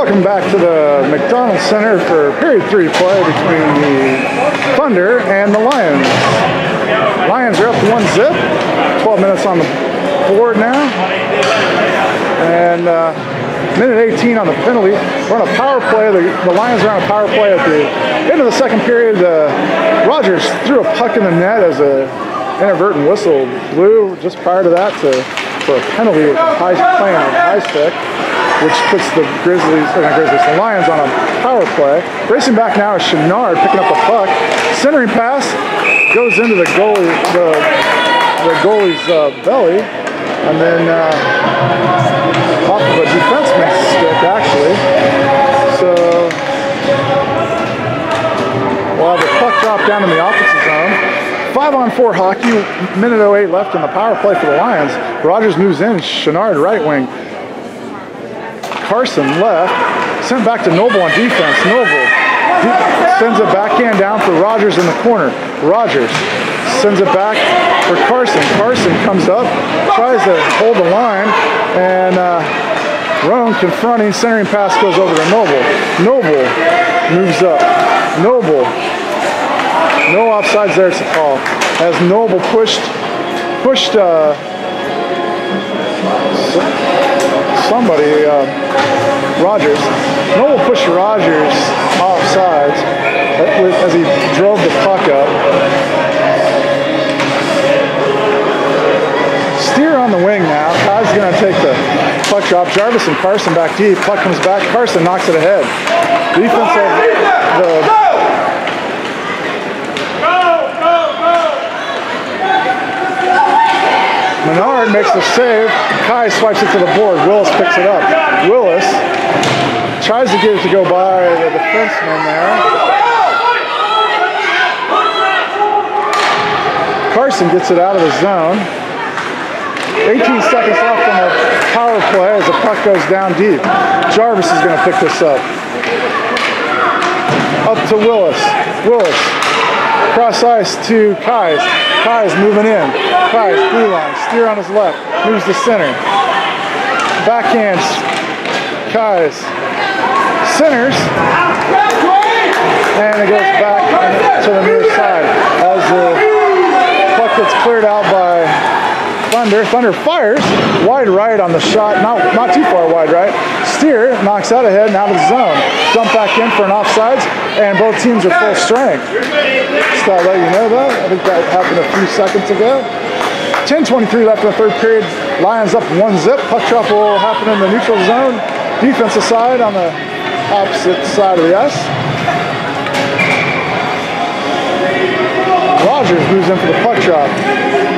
Welcome back to the McDonald Center for period 3 play between the Thunder and the Lions. Lions are up 1-0. 12 minutes on the board now. And minute 18 on the penalty. We're on a power play. The Lions are on a power play at the end of the second period. Rogers threw a puck in the net as an inadvertent whistle blew just prior to that for a penalty playing on high stick, which puts the the Lions on a power play. Racing back now is Chenard picking up the puck. Centering pass goes into the goalie's belly, and then off of a defenseman's stick, actually. So we'll have the puck drop down in the offensive zone. 5-on-4 hockey, minute 08 left in the power play for the Lions. Rogers moves in, Chenard right wing. Carson left, sent back to Noble on defense. Noble sends it backhand down for Rogers in the corner. Rogers sends it back for Carson. Carson comes up, tries to hold the line, and Roan confronting, centering pass goes over to Noble. Noble moves up. Noble. No offsides there to call. As Noble pushed somebody, Rogers. Noble pushed Rogers offsides as he drove the puck up. Steer on the wing now. Kai's going to take the puck drop. Jarvis and Carson back deep. Puck comes back. Carson knocks it ahead. Defense of the... Menard makes the save. Kai swipes it to the board. Willis picks it up. Willis tries to get it to go by the defenseman there. Carson gets it out of the zone. 18 seconds left on the power play as the puck goes down deep. Jarvis is going to pick this up. Up to Willis. Willis. Cross ice to Kais. Kais moving in. Kais, blue line. Steer on his left. Moves to center. Backhands. Kais. Centers. And it goes back to the near side as the puck gets cleared out by Thunder. Thunder fires wide right on the shot. Not too far wide right. Steer knocks out ahead and out of the zone. Dump back in for an offsides, and both teams are full strength. Just thought I'd let you know that. I think that happened a few seconds ago. 10:23 left in the third period. Lions up 1-0. Puck drop will happen in the neutral zone. Defensive side on the opposite side of the ice. Rogers moves in for the puck drop.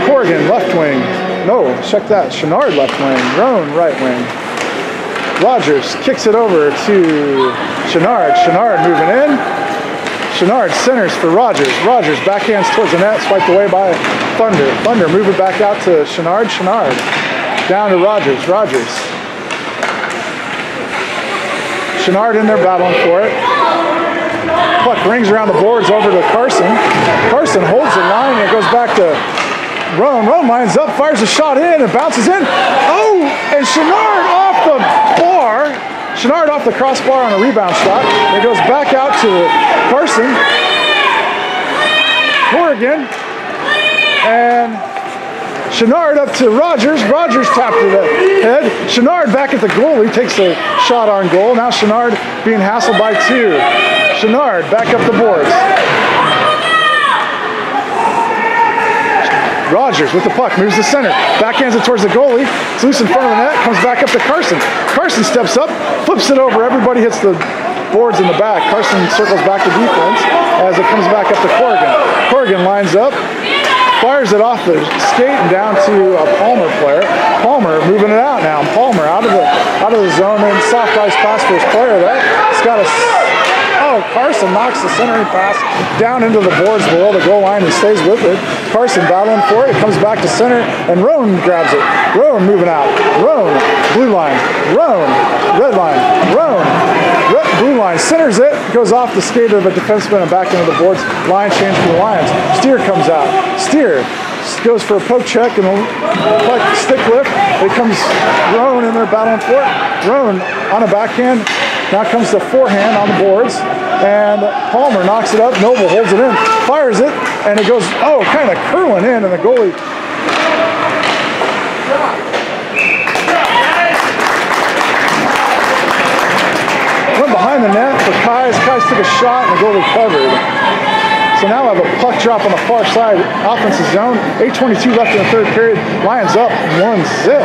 Corrigan left wing. No, check that. Chenard left wing. Roan right wing. Rogers kicks it over to Chenard. Chenard moving in. Chenard centers for Rogers. Rogers backhands towards the net, swiped away by Thunder. Thunder moving back out to Chenard. Chenard down to Rogers. Rogers. Chenard in there battling for it. Puck rings around the boards over to Carson. Carson holds the line and it goes back to Roan. Roan lines up, fires a shot in and bounces in. Oh, and Chenard off the bar. Chenard off the crossbar on a rebound shot. It goes back out to Carson. Corrigan. And Chenard up to Rogers. Rogers tapped to the head. Chenard back at the goal. He takes a shot on goal. Now Chenard being hassled by two. Chenard back up the boards. Rogers with the puck, moves to center, backhands it towards the goalie. It's loose in front of the net, comes back up to Carson. Carson steps up, flips it over, everybody hits the boards in the back. Carson circles back to defense as it comes back up to Corrigan. Corrigan lines up, fires it off the skate and down to a Palmer player. Palmer moving it out now. Palmer out of the zone and soft ice pass for his player. That's got a... Oh, Carson knocks the centering pass down into the boards below the goal line and stays with it. Carson battling for it. It comes back to center, and Roan grabs it. Roan moving out. Roan, blue line. Roan, red line. Roan, blue line. Centers it, goes off the skate of a defenseman and back into the boards. Line change for the Lions. Steer comes out. Steer goes for a poke check and a stick lift. It comes Roan in there battling for it. Roan on a backhand. Now comes the forehand on the boards, and Palmer knocks it up. Noble holds it in, fires it, and it goes, oh, kind of curling in, and the goalie went behind the net for Kais. Kais took a shot, and the goalie covered. So now I have a puck drop on the far side, offensive zone. 8:22 left in the third period. Lions up 1-0.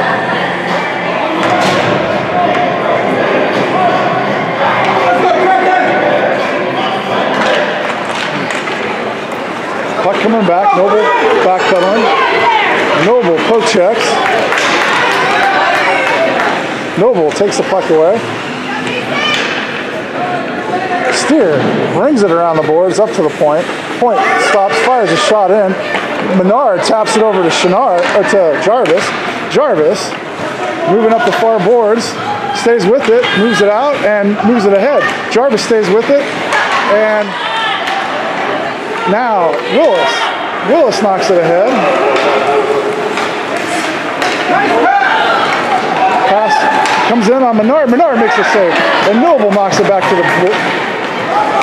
Puck coming back. Noble backpedaling. Noble poke checks. Noble takes the puck away. Steer brings it around the boards up to the point. Point stops, fires a shot in. Menard taps it over to Jarvis. Jarvis moving up the far boards, stays with it, moves it out, and moves it ahead. Jarvis stays with it, and now Willis knocks it ahead. Pass comes in on Menard. Menard makes a save, and Noble knocks it back to the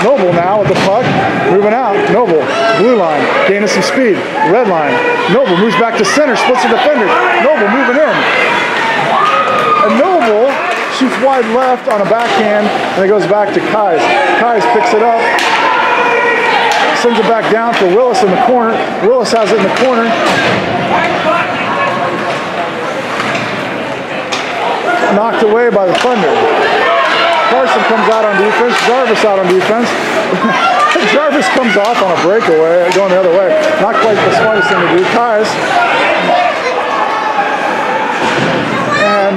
Noble now with the puck, moving out. Noble, blue line, gaining some speed. Red line. Noble moves back to center, splits the defender. Noble moving in. And Noble shoots wide left on a backhand, and it goes back to Kais. Kais picks it up, sends it back down for Willis in the corner. Willis has it in the corner. Knocked away by the Thunder. Carson comes out on defense. Jarvis out on defense. Jarvis comes off on a breakaway, going the other way. Not quite the smartest thing to do. Kais. And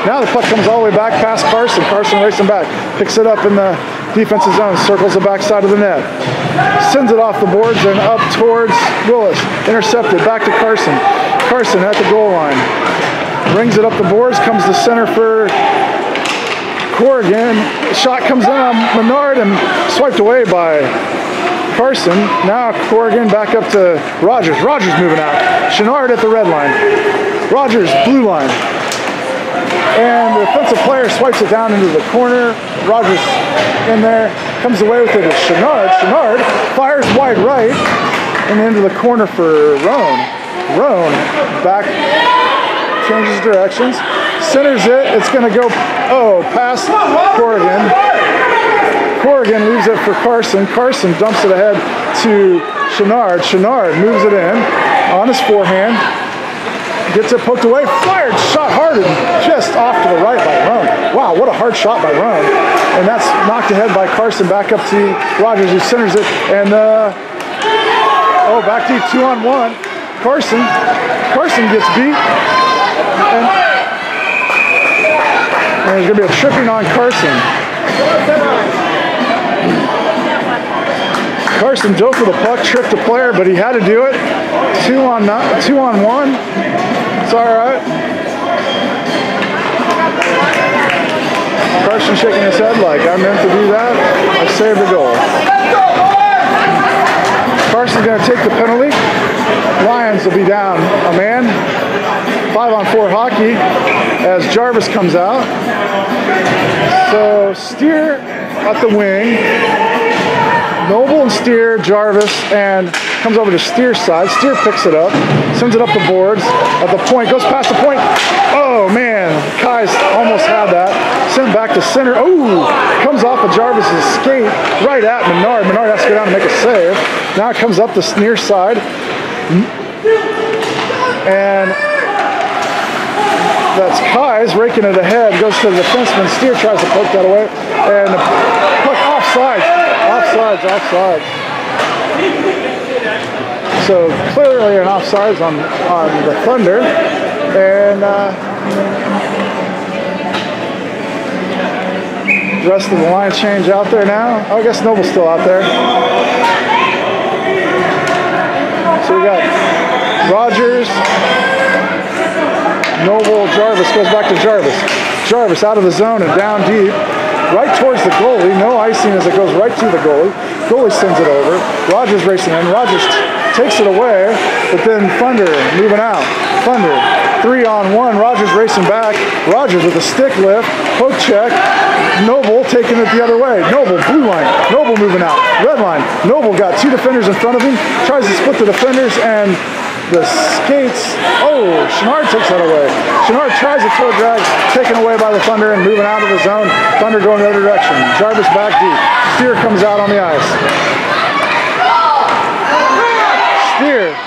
now the puck comes all the way back past Carson. Carson racing back. Picks it up in the defensive zone. Circles the backside of the net. Sends it off the boards and up towards Willis. Intercepted. Back to Carson. Carson at the goal line. Brings it up the boards. Comes to center for Corrigan. Shot comes in on Menard and swiped away by Carson. Now Corrigan back up to Rogers. Rogers moving out. Chenard at the red line. Rogers, blue line. And the defensive player swipes it down into the corner. Rogers in there. Comes away with it as Chenard. Chenard fires wide right and into the corner for Roan. Roan back, changes directions. Centers it. It's going to go, past Corrigan. Corrigan leaves it for Carson. Carson dumps it ahead to Chenard. Chenard moves it in on his forehand. Gets it poked away. Fired, shot hard and just off to the right by Roan. Wow, what a hard shot by Roan. And that's knocked ahead by Carson. Back up to Rogers, who centers it. And, back deep, 2-on-1. Carson gets beat. And there's going to be a tripping on Carson. Carson dove for the puck, tripped the player, but he had to do it. 2-on-1. It's all right. Carson shaking his head like, I meant to do that. I saved the goal. Carson's going to take the penalty. Lions will be down a man. 5-on-4 hockey as Jarvis comes out. So Steer at the wing. Noble and Steer, Jarvis, and comes over to Steer's side. Steer picks it up, sends it up the boards. At the point, goes past the point. Oh man, Kais almost had that. Sent back to center. Oh, comes off of Jarvis's skate right at Menard. Menard has to go down and make a save. Now it comes up the near side. And that's Kais raking it ahead. Goes to the defenseman. Steer tries to poke that away. And the puck offside. Offsides. So clearly an offsides on the Thunder. And the rest of the line change out there now. Oh, I guess Noble's still out there. So we got Rogers, Noble, Jarvis goes back to Jarvis. Jarvis out of the zone and down deep. Right towards the goalie. No icing as it goes right to the goalie. Goalie sends it over. Rogers racing in. Rogers takes it away, but then Thunder moving out. Thunder 3-on-1. Rogers racing back. Rogers with a stick lift. Poke check. Noble taking it the other way. Noble, blue line. Noble moving out. Red line. Noble got 2 defenders in front of him. Tries to split the defenders and the skates. Oh, Chenard takes that away. Chenard tries a toe drag, taken away by the Thunder and moving out of the zone. Thunder going the other direction. Jarvis back deep. Steer comes out on the ice. Steer.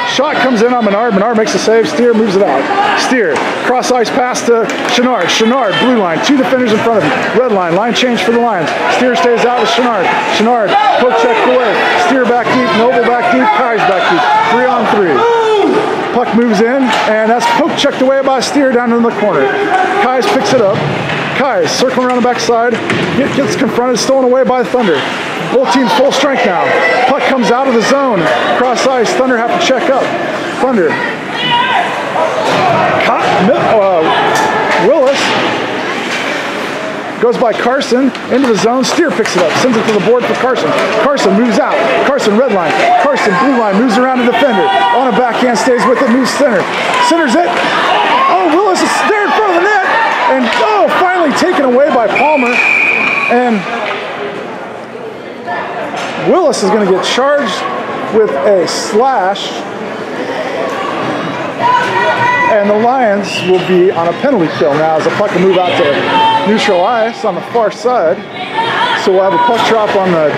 Shot comes in on Menard. Menard makes a save. Steer moves it out. Steer. Cross ice pass to Chenard. Chenard, blue line. 2 defenders in front of him. Red line. Line change for the Lions. Steer stays out with Chenard. Chenard. Poke check away. Steer back deep. Noble back deep. Kai's back deep. 3-on-3. Puck moves in, and that's poke checked away by Steer down in the corner. Kais picks it up. Kais circling around the backside. Gets confronted, stolen away by Thunder. Both teams full strength now. Puck comes out of the zone. Cross ice. Thunder have to check up. Thunder. Willis goes by Carson into the zone. Steer picks it up, sends it to the board for Carson. Carson moves out. Carson red line. Carson blue line, moves around the defender. On a backhand, stays with it, moves center. Centers it. Oh, Willis is there in front of the net. And oh, finally taken away by Palmer. And Willis is going to get charged with a slash. And the Lions will be on a penalty kill now as the puck will move out to neutral ice on the far side. So we'll have a puck drop on the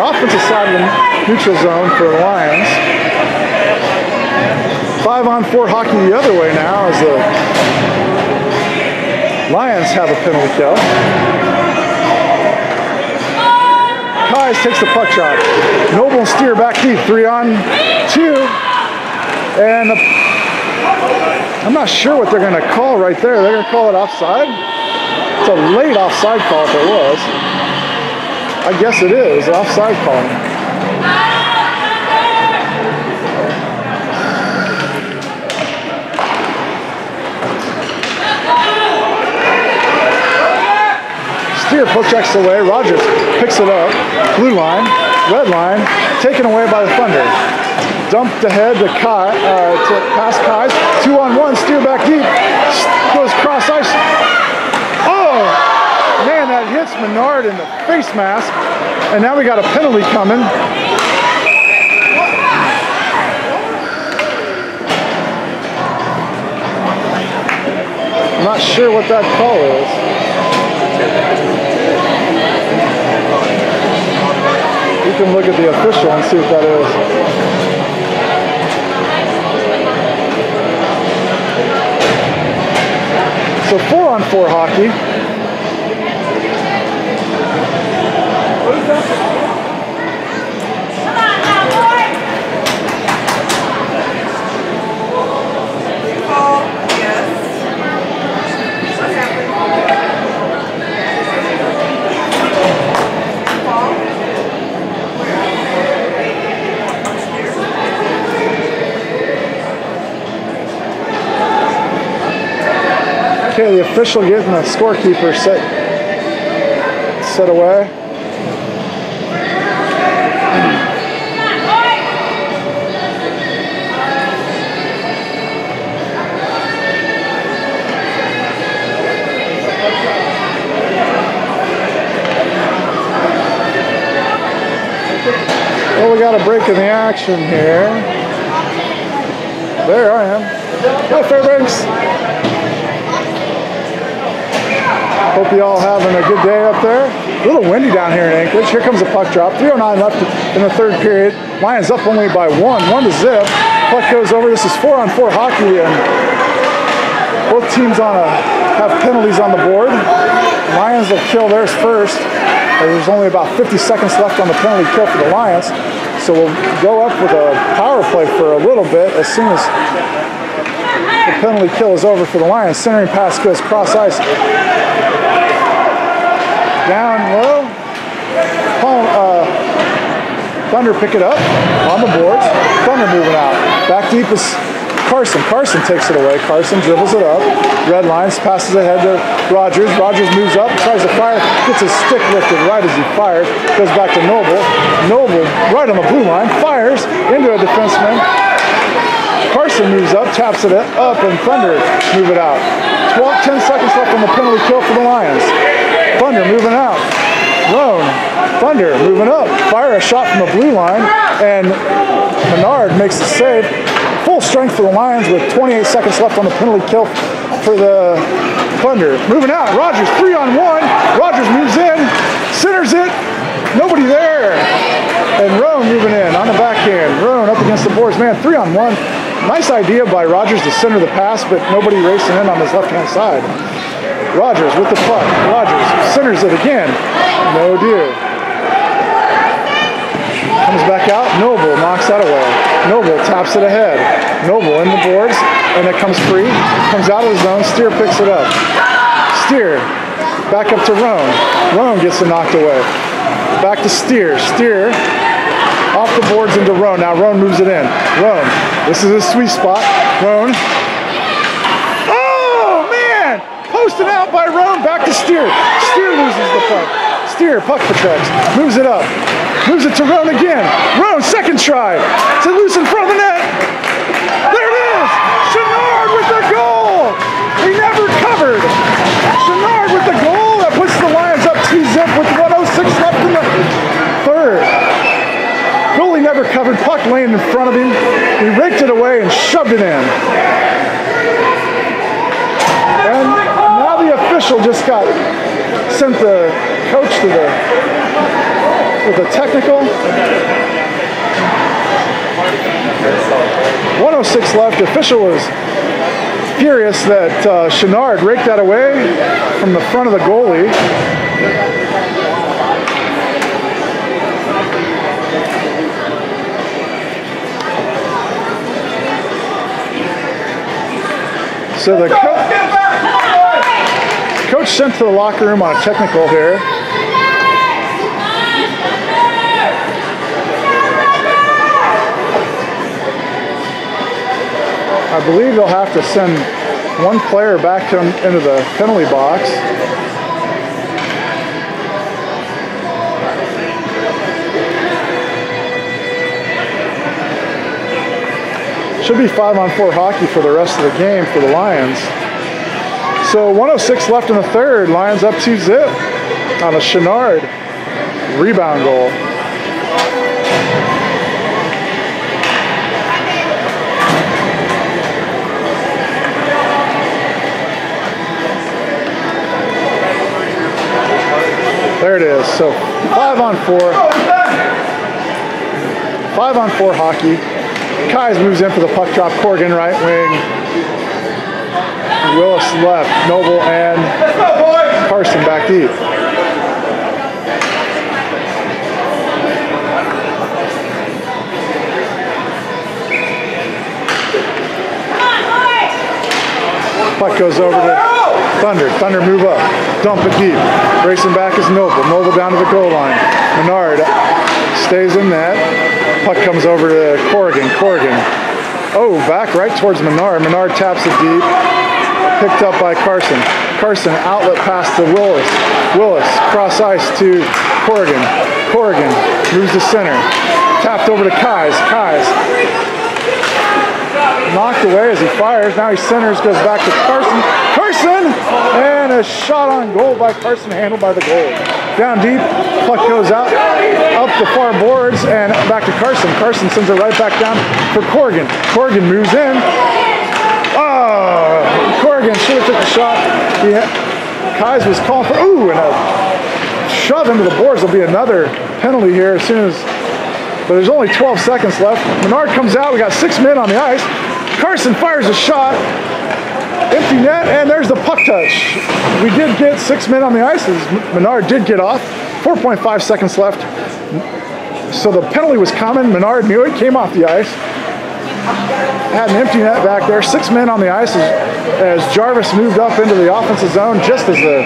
offensive side of the neutral zone for the Lions. 5-on-4 hockey the other way now as the Lions have a penalty kill. Kais takes the puck drop. Noble and Steer back deep, 3-on-2. And I'm not sure what they're going to call right there. They're going to call it offside. It's a late offside call if it was. I guess it is, offside call. Steer poke checks away. Rogers picks it up. Blue line, red line, taken away by the Thunder. Dumped ahead to past Kais. 2-on-1, Steer back deep. Goes cross ice. Oh, man, that hits Menard in the face mask. And now we got a penalty coming. I'm not sure what that call is. You can look at the official and see what that is. So 4-on-4 hockey. Okay, the official getting the scorekeeper set away. Well, we got a break in the action here. There I am. Hi, Fairbanks. Hope you all having a good day up there. A little windy down here in Anchorage. Here comes a puck drop. 3:09 left in the third period. Lions up only by 1-0. Puck goes over. This is 4-on-4 hockey, and both teams have penalties on the board. Lions will kill theirs first. There's only about 50 seconds left on the penalty kill for the Lions. So we'll go up with a power play for a little bit as soon as the penalty kill is over for the Lions. Centering pass goes cross ice. Down low. Thunder pick it up on the boards. Thunder moving out. Back deep is Carson. Carson takes it away. Carson dribbles it up. Red lines, passes ahead to Rogers. Rogers moves up, tries to fire, gets his stick lifted right as he fires. Goes back to Noble. Noble right on the blue line, fires into a defenseman. Carson moves up, taps it up, and Thunder move it out. 10 seconds left on the penalty kill for the Lions. Lions. Thunder moving out. Roan, Thunder moving up. Fire a shot from the blue line, and Menard makes the save. Full strength for the Lions with 28 seconds left on the penalty kill for the Thunder. Moving out. Rogers 3-on-1. Rogers moves in, centers it. Nobody there. And Roan moving in on the backhand. Roan up against the boards. Man, 3-on-1. Nice idea by Rogers to center the pass, but nobody racing in on his left-hand side. Rogers with the puck. Rogers centers it again. No deal. Comes back out. Noble knocks that away. Noble taps it ahead. Noble in the boards, and it comes free. Comes out of the zone. Steer picks it up. Steer back up to Roan. Roan gets it knocked away. Back to Steer. Steer off the boards into Roan. Now Roan moves it in. Roan. This is his sweet spot. Roan. Oh, man! Posted out by Roan. Back to Steer. Steer loses the puck. Steer, puck protects. Moves it up. Moves it to Roan again. Roan, second try. It's loose in front of the net. There it is! Chenard with the goal! He never covered. Chenard with the goal. That puts the Lions up 2-zip with 1:06 left in the third. Goalie never covered. Puck laying in front of him. He raked it away and shoved it in. And now the official just sent the coach to with a technical. 1:06 left. The official was furious that Chenard raked that away from the front of the goalie. So the coach sent to the locker room on a technical here. I believe they'll have to send one player back into the penalty box. Should be 5-on-4 hockey for the rest of the game for the Lions. So 1:06 left in the third. Lions up 2-zip on a Chenard rebound goal. There it is. So 5-on-4. 5-on-4 hockey. Kais moves in for the puck drop. Corrigan right wing. Willis left. Noble and Carson back deep. Puck goes over to Thunder. Thunder move up. Dump it deep. Racing back is Noble. Noble down to the goal line. Menard stays in that. Puck comes over to Corrigan. Corrigan. Oh, back right towards Menard. Menard taps it deep. Picked up by Carson. Carson outlet pass to Willis. Willis cross ice to Corrigan. Corrigan moves to center. Tapped over to Kais. Kais knocked away as he fires. Now he centers, goes back to Carson. Carson! And a shot on goal by Carson, handled by the goalie. Down deep, puck goes out, up the far boards, and back to Carson. Carson sends it right back down for Corrigan. Corrigan moves in. Oh, Corrigan should have took the shot. Kais was calling for, and a shove into the boards. There'll be another penalty here as soon as, but there's only 12 seconds left. Menard comes out, we got 6 men on the ice. Carson fires a shot, empty net, and there's the puck touch. We did get 6 men on the ice, as Menard did get off. 4.5 seconds left. So the penalty was coming. Menard knew it, came off the ice. Had an empty net back there. 6 men on the ice as Jarvis moved up into the offensive zone just as the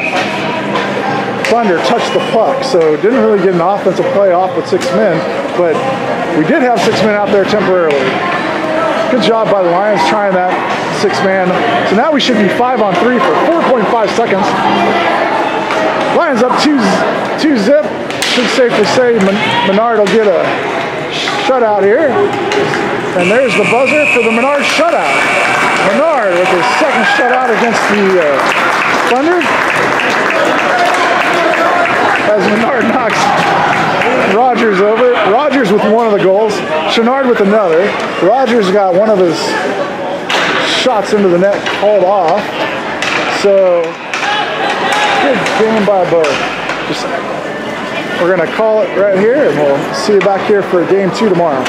Thunder touched the puck. So didn't really get an offensive play off with 6 men, but we did have 6 men out there temporarily. Good job by the Lions trying that 6-man. So now we should be 5-on-3 for 4.5 seconds. Lions up 2-zip. Should safely say Menard will get a shutout here. And there's the buzzer for the Menard shutout. Menard with his second shutout against the Thunder. as Menard knocks Rogers over. Rogers with one of the goals, Chenard with another. Rogers got one of his shots into the net called off. So, good game by both. We're going to call it right here, and we'll see you back here for game 2 tomorrow.